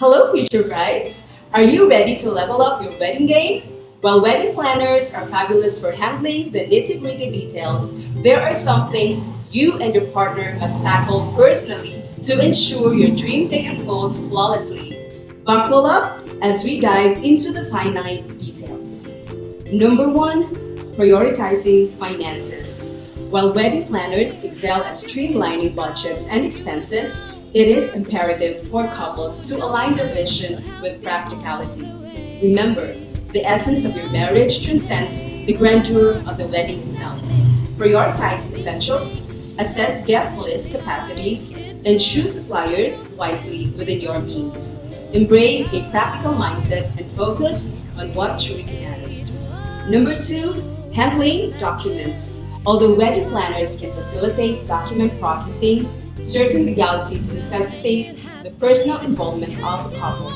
Hello, future brides! Are you ready to level up your wedding game? While wedding planners are fabulous for handling the nitty-gritty details, there are some things you and your partner must tackle personally to ensure your dream day unfolds flawlessly. Buckle up as we dive into the finite details. Number 1, prioritizing finances. While wedding planners excel at streamlining budgets and expenses, it is imperative for couples to align their vision with practicality. Remember, the essence of your marriage transcends the grandeur of the wedding itself. Prioritize essentials, assess guest list capacities, and choose suppliers wisely within your means. Embrace a practical mindset and focus on what truly matters. Number 2, handling documents. Although wedding planners can facilitate document processing, certain legalities necessitate the personal involvement of the couple.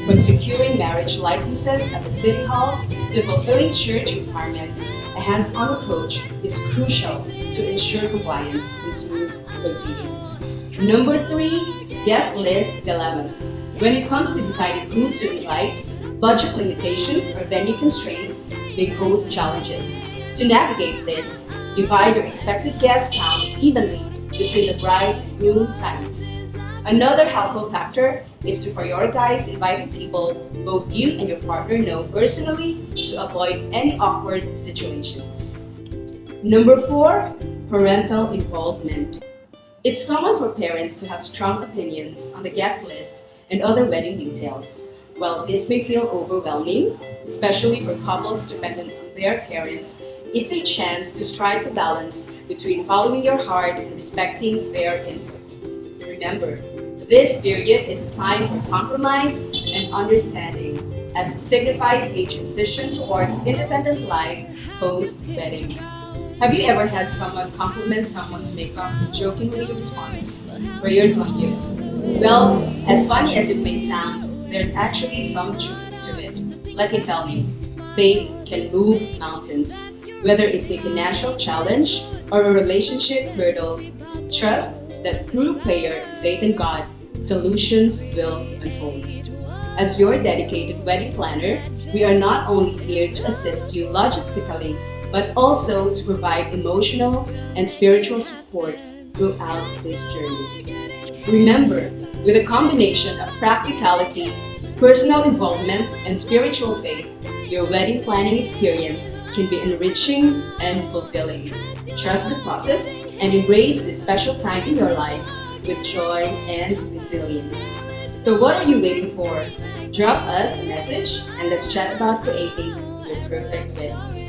From securing marriage licenses at the city hall to fulfilling church requirements, a hands-on approach is crucial to ensure compliance and smooth proceedings. Number 3, guest list dilemmas. When it comes to deciding who to invite, budget limitations or venue constraints may pose challenges. To navigate this, divide your expected guest count evenly between the bride and groom sides. Another helpful factor is to prioritize inviting people both you and your partner know personally to avoid any awkward situations. Number 4, parental involvement. It's common for parents to have strong opinions on the guest list and other wedding details. While this may feel overwhelming, especially for couples dependent on their parents, it's a chance to strike a balance between following your heart and respecting their input. Remember, this period is a time for compromise and understanding, as it signifies a transition towards independent life post-wedding. Have you ever had someone compliment someone's makeup and jokingly response, "Prayers on you"? Well, as funny as it may sound, there's actually some truth to it. Let me tell you, faith can move mountains. Whether it's a financial challenge or a relationship hurdle, trust that through prayer and faith in God, solutions will unfold. As your dedicated wedding planner, we are not only here to assist you logistically, but also to provide emotional and spiritual support throughout this journey. Remember, with a combination of practicality, personal involvement, and spiritual faith, your wedding planning experience can be enriching and fulfilling. Trust the process and embrace this special time in your lives with joy and resilience. So what are you waiting for? Drop us a message and let's chat about creating your perfect wedding.